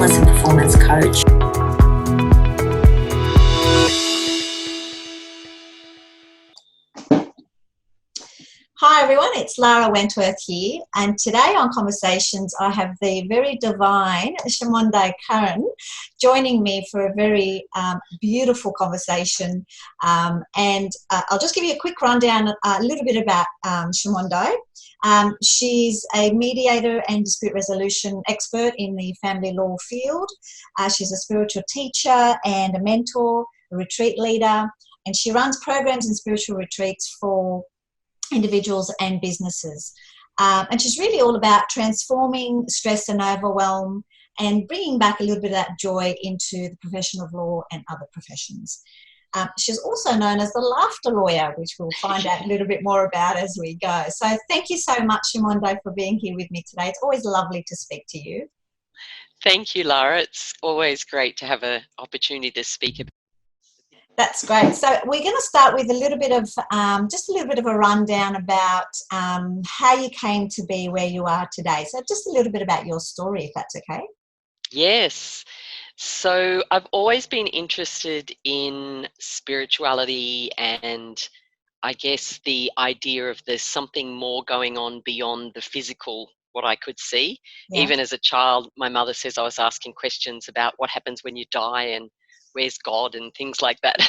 wellness and performance coach. Hi everyone, it's Lara Wentworth here, and today on Conversations I have the very divine Chamundai Curran joining me for a very beautiful conversation, and I'll just give you a quick rundown a little bit about Chamundai. She's a mediator and dispute resolution expert in the family law field. She's a spiritual teacher and a mentor, a retreat leader, and she runs programs and spiritual retreats for individuals and businesses. And she's really all about transforming stress and overwhelm and bringing back a little bit of that joy into the profession of law and other professions. She's also known as the laughter lawyer, which we'll find out a little bit more about as we go. So thank you so much, Chamundai, for being here with me today. It's always lovely to speak to you. Thank you, Lara. It's always great to have an opportunity to speak about. That's great. So we're going to start with a little bit of just a little bit of a rundown about how you came to be where you are today. So just a little bit about your story, if that's okay. Yes. So I've always been interested in spirituality and I guess the idea of there's something more going on beyond the physical, what I could see. Yeah. Even as a child, my mother says I was asking questions about what happens when you die and where's God and things like that.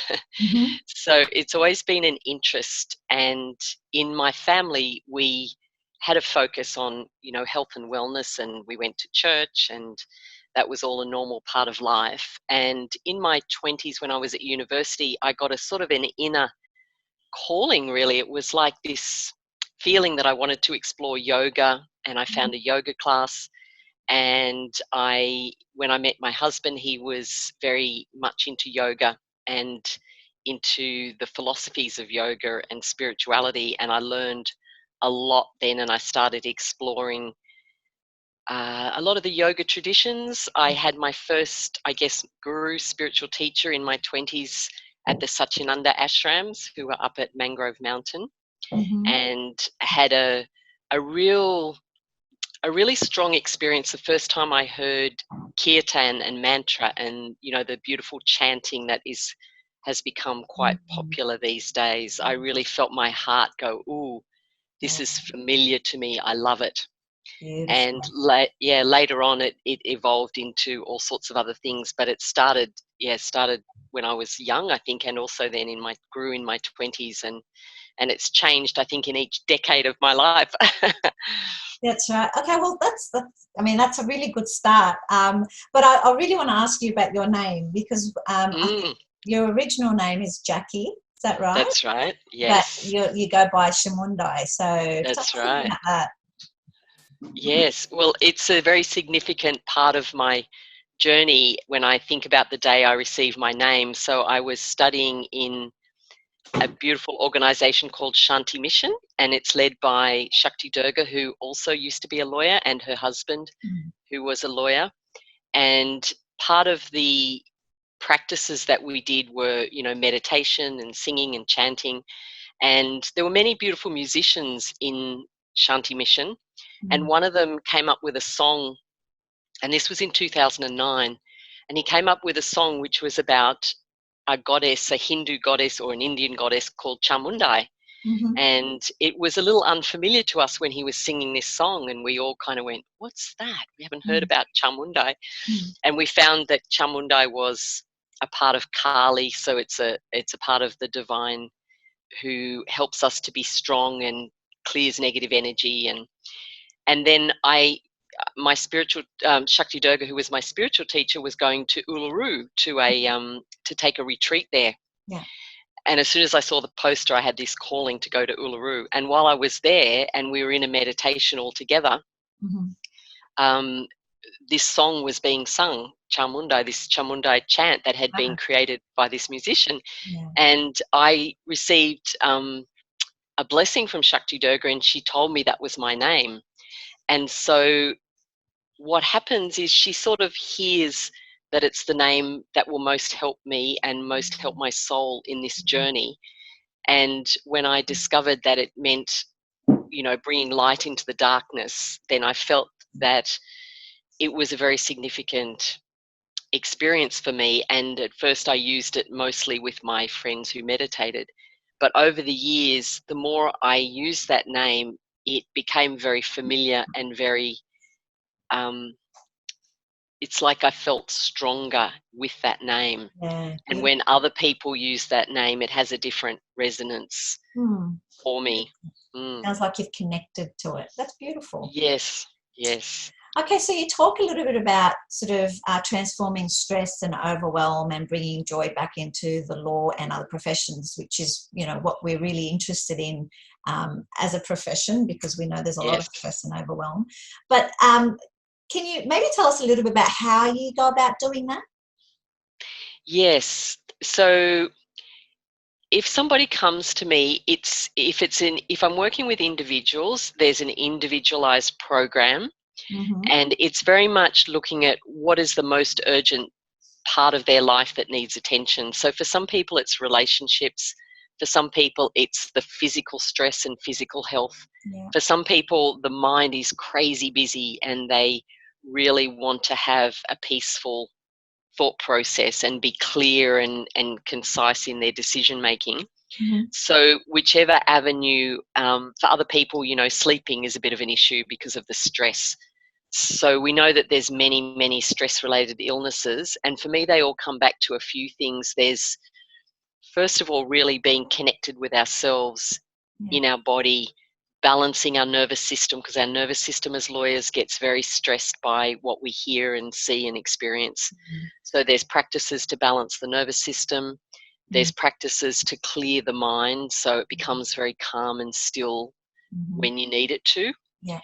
Mm-hmm. So it's always been an interest. And in my family, we had a focus on, health and wellness, and we went to church, and that was all a normal part of life. And in my 20s, when I was at university, I got a sort of an inner calling, really. It was like this feeling that I wanted to explore yoga, and I found a yoga class. And when I met my husband, he was very much into yoga and into the philosophies of yoga and spirituality. And I learned a lot then, and I started exploring a lot of the yoga traditions. I had my first, guru, spiritual teacher in my 20s at the Satyananda ashrams, who were up at Mangrove Mountain, and had a really strong experience the first time I heard kirtan and mantra, and the beautiful chanting that has become quite popular these days. I really felt my heart go, ooh, this is familiar to me. I love it. Beautiful. And later on it evolved into all sorts of other things, but it started when I was young, I think, and also then grew in my 20s, and it's changed, I think, in each decade of my life. That's right. Okay, well, that's a really good start. But I really want to ask you about your name, because I think your original name is Jackie. Is that right? That's right. Yes. But you go by Chamundai. So that's tell right. me about that. Yes. Well, it's a very significant part of my journey when I think about the day I received my name. So I was studying in a beautiful organization called Shanti Mission, and it's led by Shakti Durga, who also used to be a lawyer, and her husband, who was a lawyer. And part of the practices that we did were, meditation and singing and chanting. And there were many beautiful musicians in Shanti Mission. And one of them came up with a song, and this was in 2009. And he came up with a song which was about a goddess, a Hindu goddess or an Indian goddess called Chamundai. And it was a little unfamiliar to us when he was singing this song, and we all kind of went, what's that? We haven't heard about Chamundai. And we found that Chamundai was a part of Kali, so it's a part of the divine who helps us to be strong and clears negative energy. And then my spiritual Shakti Durga, who was my spiritual teacher, was going to Uluru to take a retreat there. Yeah. And as soon as I saw the poster, I had this calling to go to Uluru. And while I was there, and we were in a meditation all together, this song was being sung, Chamundai, this Chamundai chant that had been created by this musician. Yeah. And I received a blessing from Shakti Durga, and she told me that was my name. And so what happens is she sort of hears that it's the name that will most help me and most help my soul in this journey. And when I discovered that it meant, bringing light into the darkness, then I felt that it was a very significant experience for me, and at first I used it mostly with my friends who meditated. But over the years, the more I used that name, it became very familiar and very, um, it's like I felt stronger with that name. Yeah, And beautiful. when other people use that name, it has a different resonance for me. Mm. Sounds like you've connected to it. That's beautiful. Yes, yes, Okay, so you talk a little bit about sort of transforming stress and overwhelm and bringing joy back into the law and other professions, which is, you know, what we're really interested in as a profession, because we know there's a lot of yes, stress and overwhelm. But can you maybe tell us a little bit about how you go about doing that? yes. So if somebody comes to me, if I'm working with individuals, there's an individualized program, Mm-hmm. and it's very much looking at what is the most urgent part of their life that needs attention. So for some people, it's relationships. For some people, it's the physical stress and physical health. Yeah. For some people, the mind is crazy busy and they really want to have a peaceful thought process and be clear and concise in their decision making. Mm-hmm. So whichever avenue, for other people, you know, sleeping is a bit of an issue because of the stress. So we know that there's many stress related illnesses, and for me they all come back to a few things. There's, first of all, really being connected with ourselves Yeah. in our body, balancing our nervous system, because our nervous system as lawyers gets very stressed by what we hear and see and experience. So there's practices to balance the nervous system. Mm-hmm. There's practices to clear the mind so it becomes very calm and still Mm-hmm. when you need it to. Yeah.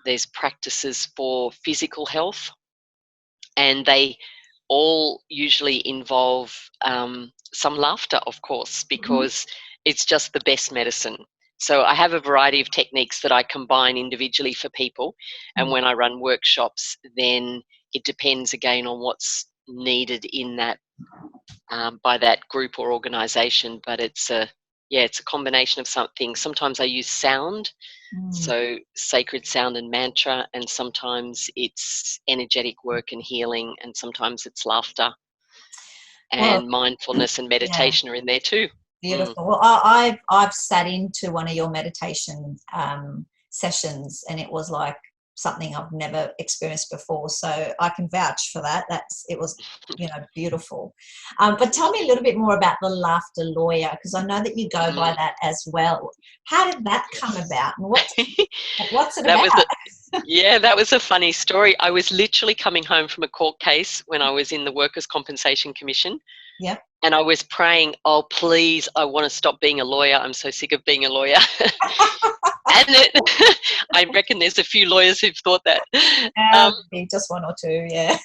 There's practices for physical health, and they all usually involve some laughter, of course, Mm-hmm. because it's just the best medicine. So I have a variety of techniques that I combine individually for people, and when I run workshops, then it depends again on what's needed in that, by that group or organization. But it's a combination of something. Sometimes I use sound, Mm. so sacred sound and mantra, and sometimes it's energetic work and healing, and sometimes it's laughter, Well, and mindfulness and yeah. meditation are in there too. Mm. Beautiful. Well, I've sat into one of your meditation sessions, and it was like something I've never experienced before. So I can vouch for that. It was, you know, beautiful. But tell me a little bit more about the laughter lawyer, because I know that you go by Mm. that as well. How did that come Yes. about, and what's it That about? was that was a funny story. I was literally coming home from a court case when I was in the Workers' Compensation Commission, Yep. and I was praying, "Oh, please, I want to stop being a lawyer. I'm so sick of being a lawyer." And I reckon there's a few lawyers who've thought that. Um, Just one or two. Yeah.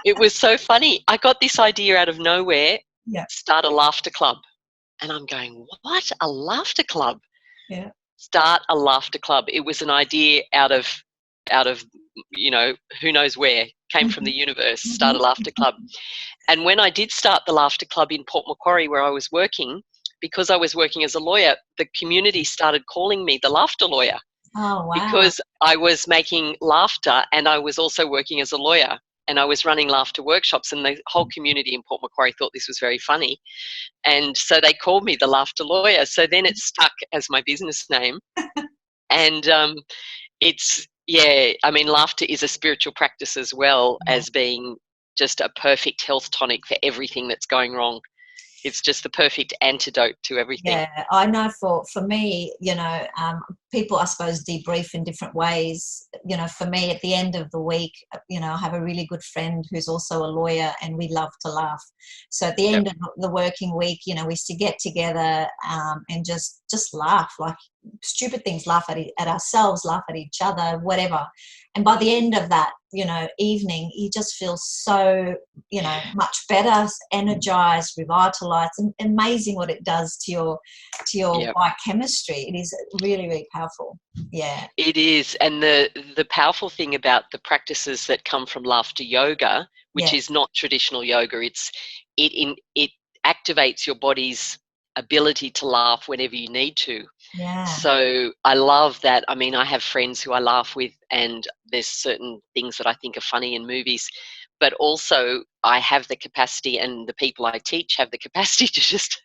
it was so funny. I got this idea out of nowhere: Yeah. start a laughter club, and I'm going, "What? A laughter club? Yeah. Start a laughter club?" It was an idea out of who knows where, came from Mm-hmm. the universe. Start a laughter Mm-hmm. club. And when I did start the laughter club in Port Macquarie, where I was working, because I was working as a lawyer, the community started calling me the laughter lawyer, Oh wow. because I was making laughter and I was also working as a lawyer, and I was running laughter workshops, and the whole community in Port Macquarie thought this was very funny. And so they called me the laughter lawyer. So then it stuck as my business name. And I mean, laughter is a spiritual practice as well Yeah. as being just a perfect health tonic for everything that's going wrong. It's just the perfect antidote to everything. Yeah, I know for me, you know, people, I suppose, debrief in different ways. You know, for me, at the end of the week, you know, I have a really good friend who's also a lawyer, and we love to laugh. So at the Yep. end of the working week, you know, we used to get together and just laugh, like stupid things, laugh at ourselves, laugh at each other, whatever. And by the end of that, you know, evening, you just feel so, you know, much better, energized, revitalized. And amazing what it does to your Yep. biochemistry. It is really, really powerful. Yeah. It is. And the powerful thing about the practices that come from laughter yoga, which Yeah. is not traditional yoga, it activates your body's ability to laugh whenever you need to. Yeah. So I love that. I mean, I have friends who I laugh with, and there's certain things that I think are funny in movies, but also I have the capacity, and the people I teach have the capacity to just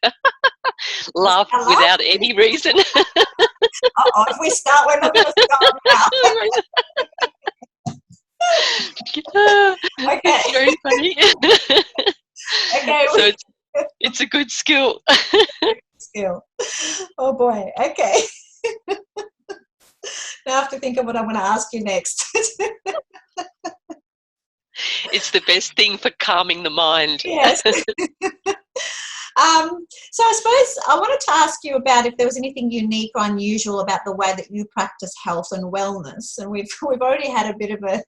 laugh I love without any reason. if we start, we're not going to stop now. Okay. It's very funny. Okay. So it's a good skill. Skill. Oh boy. Okay. Now I have to think of what I'm going to ask you next. It's the best thing for calming the mind. Yes. So I suppose I wanted to ask you about if there was anything unique or unusual about the way that you practice health and wellness. And we've already had a bit of a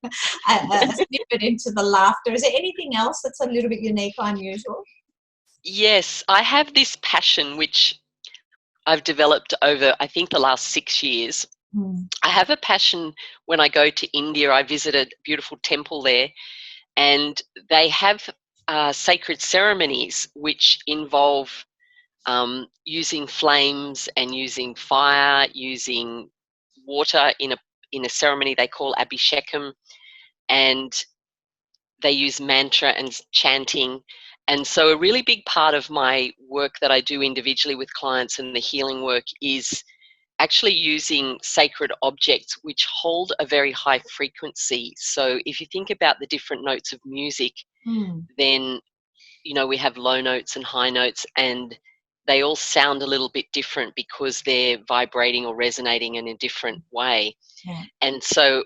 snippet into the laughter. Is there anything else that's a little bit unique or unusual? Yes, I have this passion which I've developed over, I think, the last 6 years. I have a passion when I go to India. I visited a beautiful temple there, and they have sacred ceremonies which involve using flames and using fire, using water in a ceremony they call Abhishekam, and they use mantra and chanting. And so a really big part of my work that I do individually with clients and the healing work is actually using sacred objects which hold a very high frequency. So if you think about the different notes of music, then we have low notes and high notes, and they all sound a little bit different because they're vibrating or resonating in a different way. Yeah. And so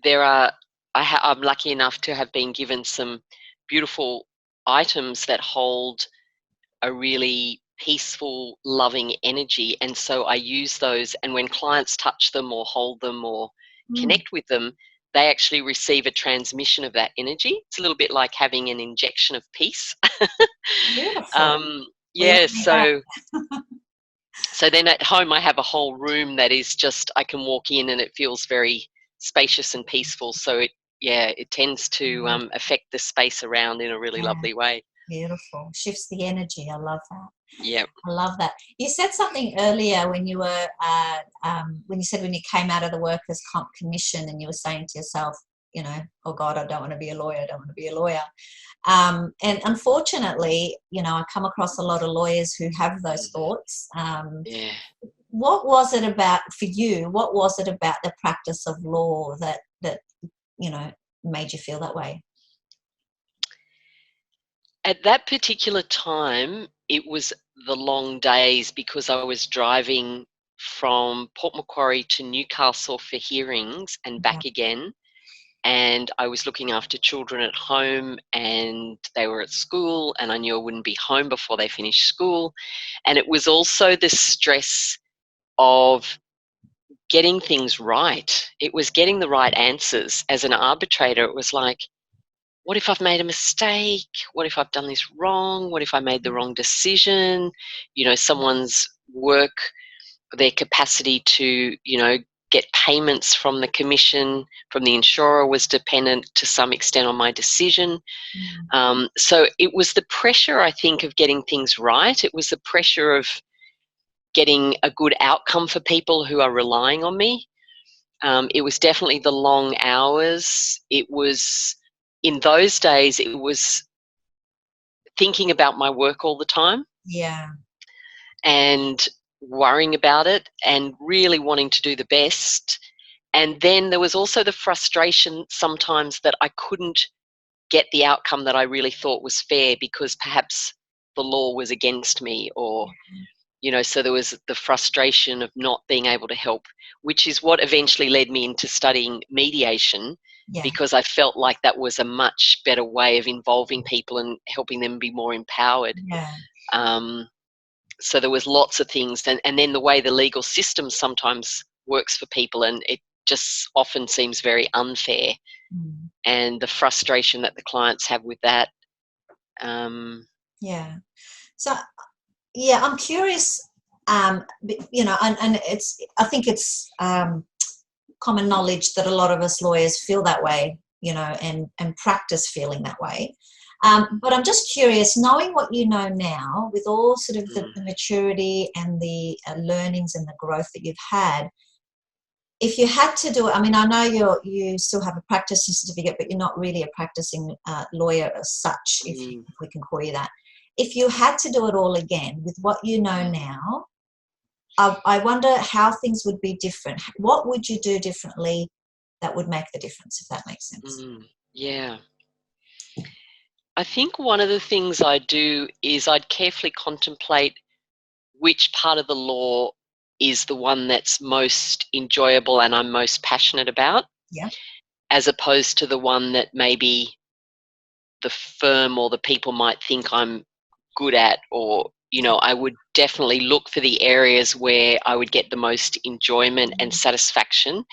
I'm lucky enough to have been given some beautiful items that hold a really peaceful, loving energy. And so I use those, and when clients touch them or hold them or connect with them, they actually receive a transmission of that energy. It's a little bit like having an injection of peace. Beautiful. Yeah, so then at home I have a whole room that is just, I can walk in and it feels very spacious and peaceful. So it tends to affect the space around in a really lovely way. Beautiful. Shifts the energy. I love that. Yeah. I love that. You said something earlier when you were, when you came out of the workers' comp commission and you were saying to yourself, oh God, I don't want to be a lawyer. I don't want to be a lawyer. And unfortunately, I come across a lot of lawyers who have those thoughts. What was it about for you? What was it about the practice of law that made you feel that way? At that particular time, it was the long days because I was driving from Port Macquarie to Newcastle for hearings and back again. And I was looking after children at home, and they were at school, and I knew I wouldn't be home before they finished school. And it was also the stress of getting things right. It was getting the right answers. As an arbitrator, it was like, what if I've made a mistake? What if I've done this wrong? What if I made the wrong decision? Someone's work, their capacity to, get payments from the commission, from the insurer, was dependent to some extent on my decision. So it was the pressure, I think, of getting things right. It was the pressure of getting a good outcome for people who are relying on me. It was definitely the long hours. It was, in those days, it was thinking about my work all the time. Yeah. And worrying about it and really wanting to do the best. And then there was also the frustration sometimes that I couldn't get the outcome that I really thought was fair because perhaps the law was against me, or so there was the frustration of not being able to help, which is what eventually led me into studying mediation, because I felt like that was a much better way of involving people and helping them be more empowered. So there was lots of things, and then the way the legal system sometimes works for people, and it just often seems very unfair, and the frustration that the clients have with that. So I'm curious, and I think it's common knowledge that a lot of us lawyers feel that way, and practice feeling that way. But I'm just curious, knowing what you know now, with all sort of the maturity and the learnings and the growth that you've had, if you had to do it, I mean, I know you still have a practicing certificate, but you're not really a practicing lawyer as such, if we can call you that. If you had to do it all again with what you know now, I wonder how things would be different. What would you do differently that would make the difference, if that makes sense? Yeah. I think one of the things I do is I'd carefully contemplate which part of the law is the one that's most enjoyable and I'm most passionate about, Yeah. as opposed to the one that maybe the firm or the people might think I'm good at, or, you know, I would definitely look for the areas where I would get the most enjoyment and satisfaction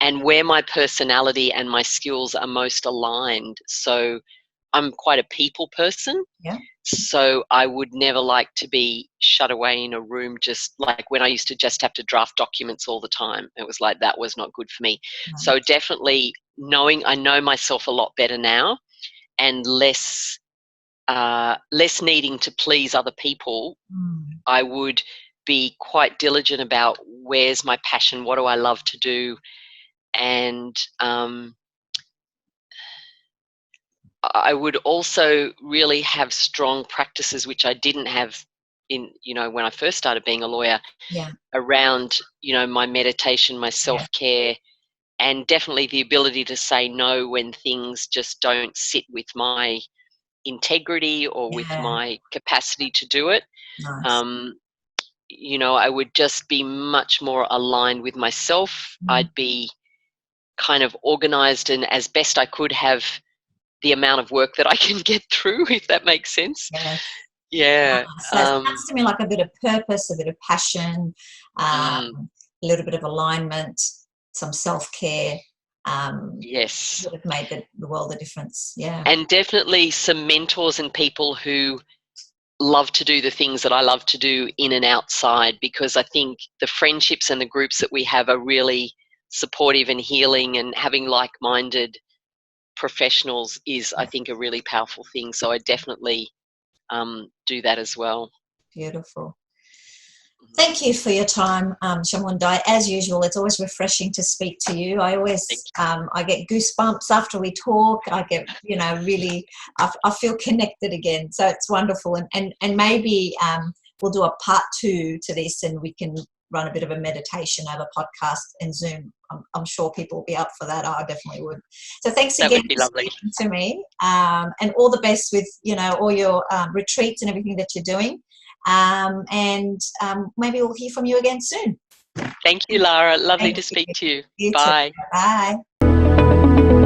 and where my personality and my skills are most aligned. So I'm quite a people person. Yeah. So I would never like to be shut away in a room, just like when I used to just have to draft documents all the time. It was like, that was not good for me. No. So definitely I know myself a lot better now, and less needing to please other people. I would be quite diligent about where's my passion, what do I love to do, and I would also really have strong practices, which I didn't have when I first started being a lawyer, around, my meditation, my self-care, and definitely the ability to say no when things just don't sit with my integrity or with my capacity to do it. Nice. I would just be much more aligned with myself. I'd be kind of organized and as best I could have the amount of work that I can get through, if that makes sense. Yes. Yeah. So it sounds to me like a bit of purpose, a bit of passion, a little bit of alignment, some self-care. Yes. Would have made the world a difference. Yeah. And definitely some mentors and people who love to do the things that I love to do in and outside, because I think the friendships and the groups that we have are really supportive and healing, and having like-minded professionals is, I think, a really powerful thing. So I definitely do that as well. Beautiful. Thank you for your time, Chamundai. As usual, it's always refreshing to speak to you. I always, I get goosebumps after we talk. I get, really, I feel connected again. So it's wonderful. And maybe we'll do a part 2 to this, and we can run a bit of a meditation over podcast and Zoom. I'm sure people will be up for that. I definitely would. So thanks again for speaking to me, and all the best with, all your retreats and everything that you're doing. Maybe we'll hear from you again soon. Thank you, Lara. Lovely to speak to you. You Bye. too. Bye.